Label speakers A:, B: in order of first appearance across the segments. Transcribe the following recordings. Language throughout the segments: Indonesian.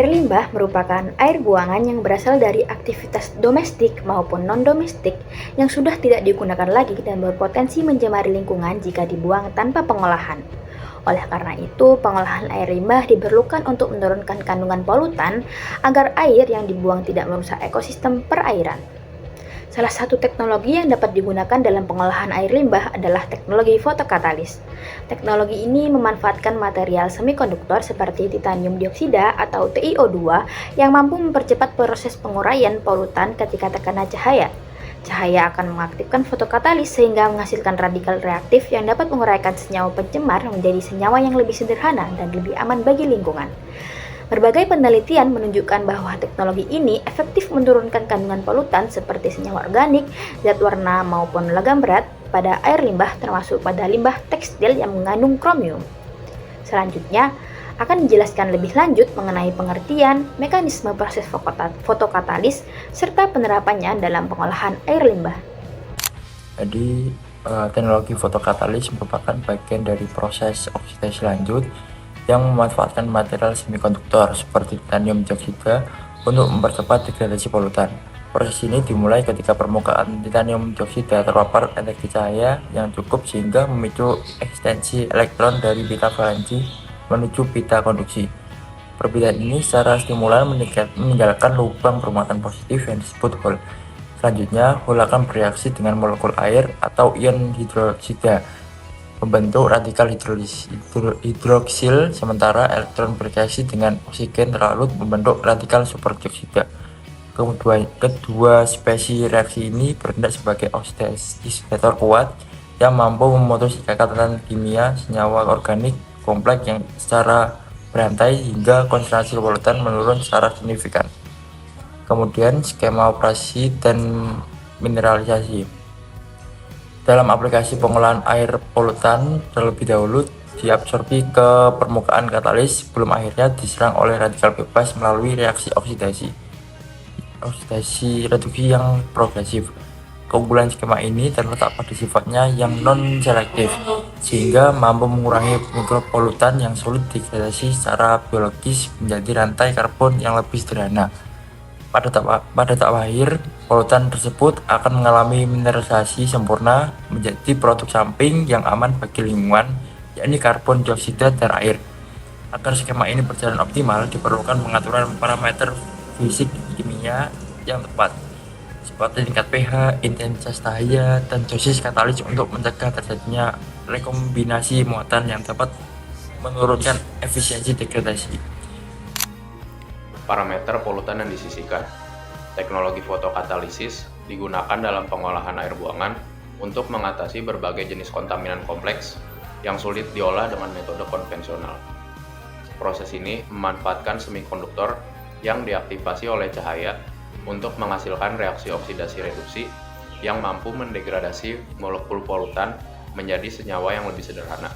A: Air limbah merupakan air buangan yang berasal dari aktivitas domestik maupun non-domestik yang sudah tidak digunakan lagi dan berpotensi mencemari lingkungan jika dibuang tanpa pengolahan. Oleh karena itu, pengolahan air limbah diperlukan untuk menurunkan kandungan polutan agar air yang dibuang tidak merusak ekosistem perairan. Salah satu teknologi yang dapat digunakan dalam pengolahan air limbah adalah teknologi fotokatalis. Teknologi ini memanfaatkan material semikonduktor seperti titanium dioksida atau TiO2 yang mampu mempercepat proses penguraian polutan ketika terkena cahaya. Cahaya akan mengaktifkan fotokatalis sehingga menghasilkan radikal reaktif yang dapat menguraikan senyawa pencemar menjadi senyawa yang lebih sederhana dan lebih aman bagi lingkungan. Berbagai penelitian menunjukkan bahwa teknologi ini efektif menurunkan kandungan polutan seperti senyawa organik, zat warna maupun logam berat pada air limbah termasuk pada limbah tekstil yang mengandung kromium. Selanjutnya, akan dijelaskan lebih lanjut mengenai pengertian, mekanisme proses fotokatalis, serta penerapannya dalam pengolahan air limbah.
B: Jadi, teknologi fotokatalis merupakan bagian dari proses oksidasi lanjut yang memanfaatkan material semikonduktor seperti titanium dioksida untuk mempercepat degradasi polutan. Proses ini dimulai ketika permukaan titanium dioksida terpapar energi cahaya yang cukup sehingga memicu ekstensi elektron dari pita valensi menuju pita konduksi. Perbedaan ini secara stimulan meninggalkan lubang bermuatan positif yang disebut hole. Selanjutnya, hole akan bereaksi dengan molekul air atau ion hidroksida membentuk radikal hidroksil, sementara elektron bereaksi dengan oksigen terlarut membentuk radikal superdioksida. Kedua spesies reaksi ini bertindak sebagai oksidator kuat yang mampu memutus ikatan kimia senyawa organik kompleks yang secara berantai hingga konsentrasi polutan menurun secara signifikan. Kemudian skema operasi dan mineralisasi. Dalam aplikasi pengolahan air polutan, terlebih dahulu diabsorbi ke permukaan katalis sebelum akhirnya diserang oleh radikal bebas melalui reaksi oksidasi reduksi yang progresif. Keunggulan skema ini terletak pada sifatnya yang non-selektif, sehingga mampu mengurangi mikropolutan yang sulit degradasi secara biologis menjadi rantai karbon yang lebih sederhana. Pada tahap akhir, polutan tersebut akan mengalami mineralisasi sempurna menjadi produk samping yang aman bagi lingkungan, yakni karbon dioksida dan air. Agar skema ini berjalan optimal, diperlukan pengaturan parameter fisik kimia yang tepat, seperti tingkat pH, intensitas cahaya, dan dosis katalis untuk mencegah terjadinya rekombinasi muatan yang dapat menurunkan efisiensi degradasi.
C: Parameter polutan yang disisihkan. Teknologi fotokatalisis digunakan dalam pengolahan air buangan untuk mengatasi berbagai jenis kontaminan kompleks yang sulit diolah dengan metode konvensional. Proses ini memanfaatkan semikonduktor yang diaktifasi oleh cahaya untuk menghasilkan reaksi oksidasi reduksi yang mampu mendegradasi molekul polutan menjadi senyawa yang lebih sederhana,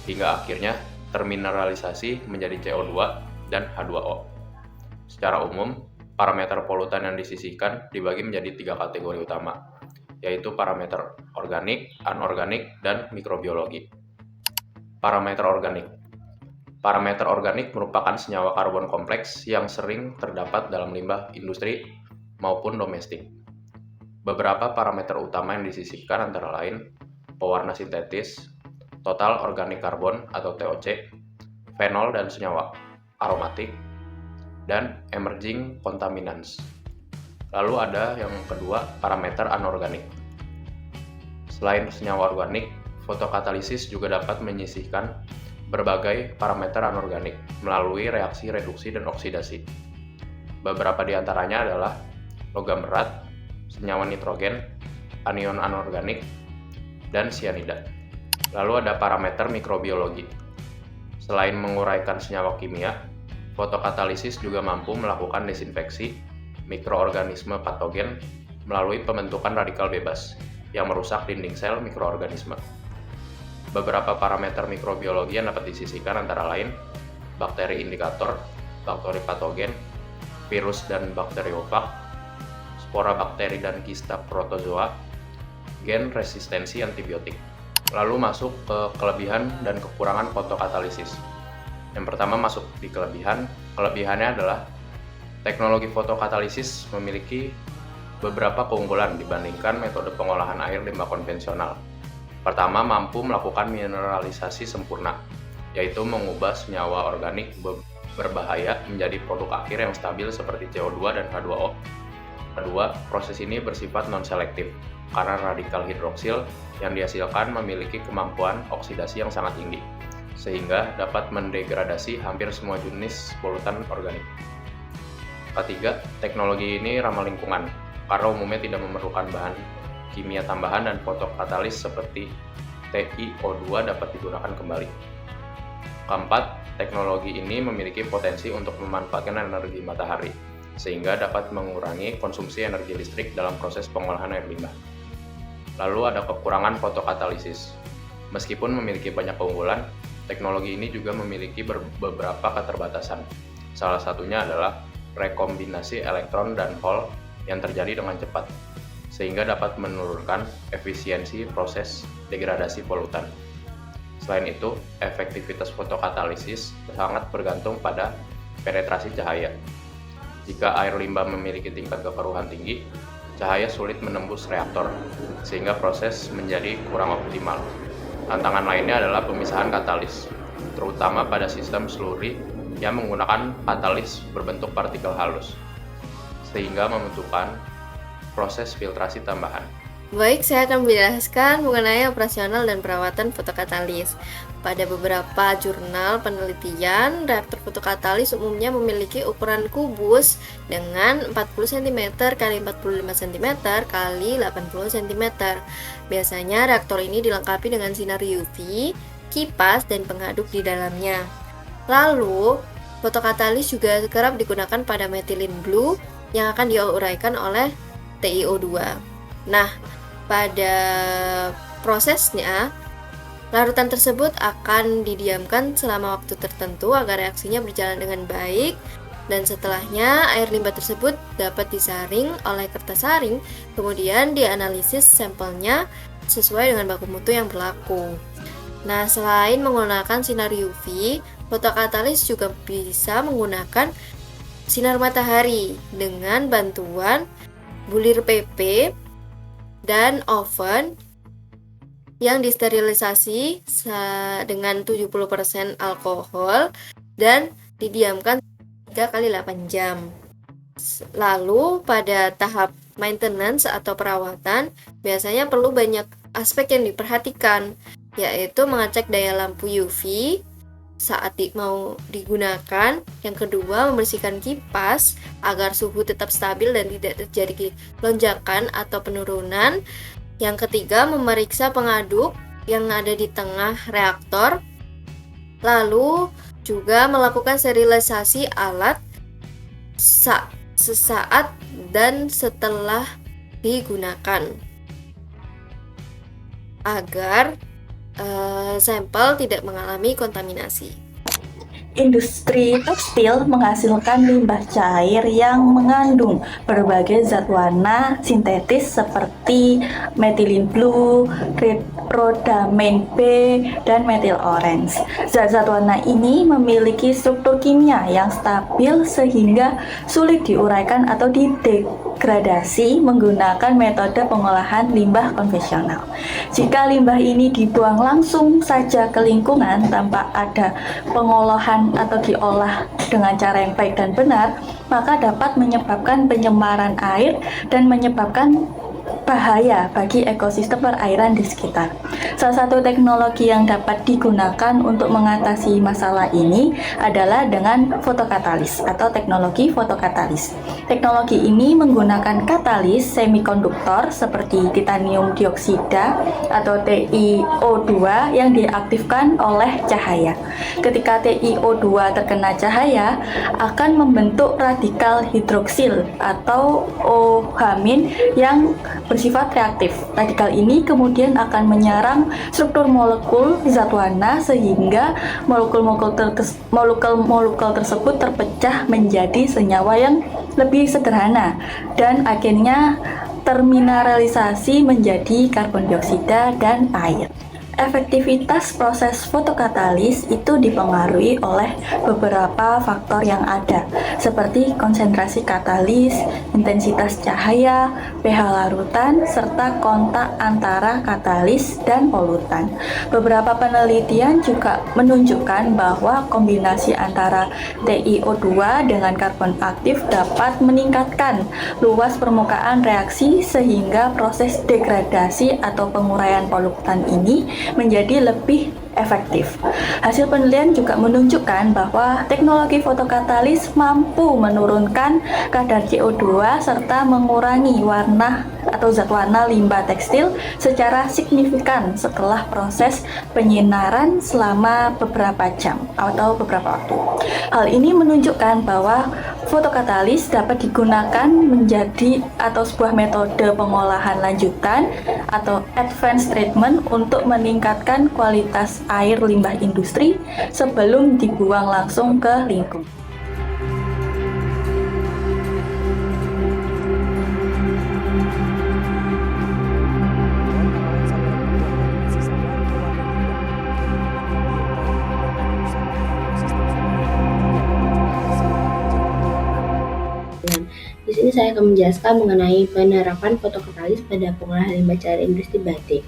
C: hingga akhirnya termineralisasi menjadi CO2 dan H2O. Secara umum, parameter polutan yang disisihkan dibagi menjadi 3 kategori utama, yaitu parameter organik, anorganik, dan mikrobiologi. Parameter organik. Parameter organik merupakan senyawa karbon kompleks yang sering terdapat dalam limbah industri maupun domestik. Beberapa parameter utama yang disisihkan antara lain pewarna sintetis, total organik karbon atau TOC, fenol dan senyawa aromatik, dan emerging contaminants. Lalu ada yang kedua, parameter anorganik. Selain senyawa organik, fotokatalisis juga dapat menyisihkan berbagai parameter anorganik melalui reaksi reduksi dan oksidasi. Beberapa di antaranya adalah logam berat, senyawa nitrogen, anion anorganik, dan sianida. Lalu ada parameter mikrobiologi. Selain menguraikan senyawa kimia, fotokatalisis juga mampu melakukan desinfeksi mikroorganisme patogen melalui pembentukan radikal bebas yang merusak dinding sel mikroorganisme. Beberapa parameter mikrobiologi yang dapat disisihkan antara lain bakteri indikator, bakteri patogen, virus dan bakteriofag, spora bakteri dan kista protozoa, gen resistensi antibiotik. Lalu masuk ke kelebihan dan kekurangan fotokatalisis. Yang pertama masuk di kelebihan, Kelebihannya adalah teknologi fotokatalisis memiliki beberapa keunggulan dibandingkan metode pengolahan air limbah konvensional. Pertama, mampu melakukan mineralisasi sempurna, yaitu mengubah senyawa organik berbahaya menjadi produk akhir yang stabil seperti CO2 dan H2O. Kedua, proses ini bersifat non-selektif, karena radikal hidroksil yang dihasilkan memiliki kemampuan oksidasi yang sangat tinggi, sehingga dapat mendegradasi hampir semua jenis polutan organik. Ketiga, teknologi ini ramah lingkungan, karena umumnya tidak memerlukan bahan kimia tambahan dan fotokatalis seperti TiO2 dapat digunakan kembali. Keempat, teknologi ini memiliki potensi untuk memanfaatkan energi matahari, sehingga dapat mengurangi konsumsi energi listrik dalam proses pengolahan air limbah. Lalu ada kekurangan fotokatalisis. Meskipun memiliki banyak keunggulan, teknologi ini juga memiliki beberapa keterbatasan. Salah satunya adalah rekombinasi elektron dan hole yang terjadi dengan cepat, sehingga dapat menurunkan efisiensi proses degradasi polutan. Selain itu, efektivitas fotokatalisis sangat bergantung pada penetrasi cahaya. Jika air limbah memiliki tingkat kekeruhan tinggi, cahaya sulit menembus reaktor, sehingga proses menjadi kurang optimal. Tantangan lainnya adalah pemisahan katalis, terutama pada sistem slurry yang menggunakan katalis berbentuk partikel halus, sehingga membutuhkan proses filtrasi tambahan.
D: Baik, saya akan menjelaskan mengenai operasional dan perawatan fotokatalis. Pada beberapa jurnal penelitian, reaktor fotokatalis umumnya memiliki ukuran kubus dengan 40 cm x 45 cm x 80 cm. Biasanya reaktor ini dilengkapi dengan sinar UV, kipas, dan pengaduk di dalamnya. Lalu, fotokatalis juga kerap digunakan pada methylene blue yang akan diuraikan oleh TiO2. Nah, pada prosesnya, larutan tersebut akan didiamkan selama waktu tertentu agar reaksinya berjalan dengan baik, dan setelahnya air limbah tersebut dapat disaring oleh kertas saring, kemudian dianalisis sampelnya sesuai dengan baku mutu yang berlaku. Nah, selain menggunakan sinar UV, fotokatalis juga bisa menggunakan sinar matahari dengan bantuan bulir PP dan oven yang disterilisasi dengan 70% alkohol dan didiamkan 3x8 jam. Lalu pada tahap maintenance atau perawatan, biasanya perlu banyak aspek yang diperhatikan, yaitu mengecek daya lampu UV saat mau digunakan. Yang kedua, membersihkan kipas agar suhu tetap stabil dan tidak terjadi lonjakan atau penurunan. Yang ketiga, memeriksa pengaduk yang ada di tengah reaktor. Lalu juga melakukan sterilisasi alat sesaat dan setelah digunakan agar sampel tidak mengalami kontaminasi.
E: Industri tekstil menghasilkan limbah cair yang mengandung berbagai zat warna sintetis seperti methylene blue, rhodamine B, dan methyl orange. Zat-zat warna ini memiliki struktur kimia yang stabil sehingga sulit diuraikan atau didegradasi menggunakan metode pengolahan limbah konvensional. Jika limbah ini dibuang langsung saja ke lingkungan tanpa ada pengolahan atau diolah dengan cara yang baik dan benar, maka dapat menyebabkan pencemaran air dan menyebabkan bahaya bagi ekosistem perairan di sekitar. Salah satu teknologi yang dapat digunakan untuk mengatasi masalah ini adalah dengan fotokatalis atau teknologi fotokatalis. Teknologi ini menggunakan katalis semikonduktor seperti titanium dioksida atau TiO2 yang diaktifkan oleh cahaya. Ketika TiO2 terkena cahaya, akan membentuk radikal hidroksil atau OH- yang bersifat reaktif. Radikal ini kemudian akan menyerang struktur molekul zat warna sehingga molekul-molekul tersebut terpecah menjadi senyawa yang lebih sederhana dan akhirnya termineralisasi menjadi karbon dioksida dan air. Efektivitas proses fotokatalis itu dipengaruhi oleh beberapa faktor yang ada, seperti konsentrasi katalis, intensitas cahaya, pH larutan, serta kontak antara katalis dan polutan. Beberapa penelitian juga menunjukkan bahwa kombinasi antara TiO2 dengan karbon aktif dapat meningkatkan luas permukaan reaksi sehingga proses degradasi atau penguraian polutan ini menjadi lebih efektif. Hasil penelitian juga menunjukkan bahwa teknologi fotokatalis mampu menurunkan kadar CO2 serta mengurangi warna atau zat warna limbah tekstil secara signifikan setelah proses penyinaran selama beberapa jam atau beberapa waktu. Hal ini menunjukkan bahwa fotokatalis dapat digunakan menjadi atau sebuah metode pengolahan lanjutan atau advanced treatment untuk meningkatkan kualitas air limbah industri sebelum dibuang langsung ke lingkungan.
F: Di sini saya akan menjelaskan mengenai penerapan fotokatalis pada pengolahan limbah cair industri batik.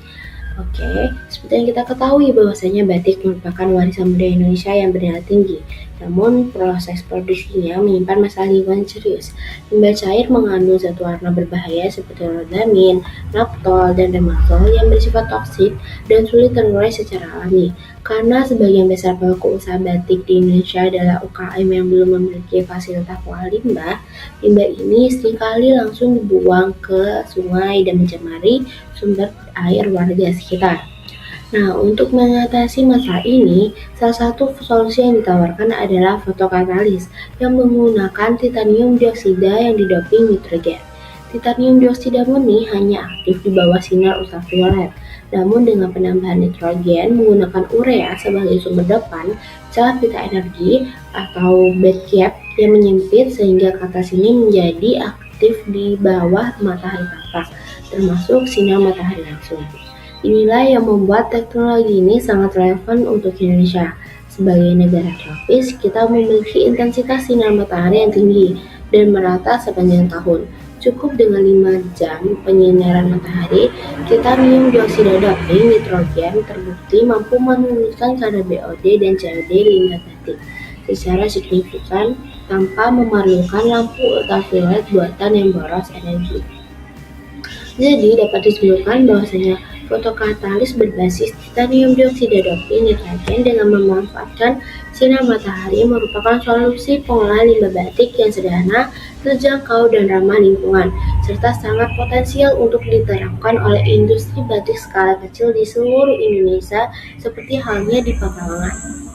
F: Oke, seperti yang kita ketahui bahwasanya batik merupakan warisan budaya Indonesia yang bernilai tinggi. Namun, proses produksinya menyimpan masalah lingkungan serius. Limbah cair mengandung zat warna berbahaya seperti rhodamin, naphthol, dan dematol yang bersifat toksik dan sulit terurai secara alami. Karena sebagian besar pelaku usaha batik di Indonesia adalah UKM yang belum memiliki fasilitas pengolah limbah, limbah ini seringkali langsung dibuang ke sungai dan mencemari sumber air warga sekitar. Nah, untuk mengatasi masalah ini, salah satu solusi yang ditawarkan adalah fotokatalis yang menggunakan titanium dioksida yang didoping nitrogen. Titanium dioksida murni hanya aktif di bawah sinar ultraviolet. Namun dengan penambahan nitrogen menggunakan urea sebagai sumber depan, celah pita energi atau bandgap yang menyempit sehingga katas ini menjadi aktif di bawah matahari tampak, termasuk sinar matahari langsung. Inilah yang membuat teknologi ini sangat relevan untuk Indonesia. Sebagai negara tropis, kita memiliki intensitas sinar matahari yang tinggi dan merata sepanjang tahun. Cukup dengan 5 jam penyinaran matahari, titanium dioksida doping nitrogen terbukti mampu menurunkan kadar BOD dan COD limbah batik secara signifikan tanpa memerlukan lampu ultraviolet buatan yang boros energi. Jadi dapat disimpulkan bahwasanya fotokatalis berbasis titanium dioksida doping nitrogen dengan memanfaatkan sinar matahari merupakan solusi pengolahan limbah batik yang sederhana, terjangkau dan ramah lingkungan, serta sangat potensial untuk diterapkan oleh industri batik skala kecil di seluruh Indonesia seperti halnya di Pekalongan.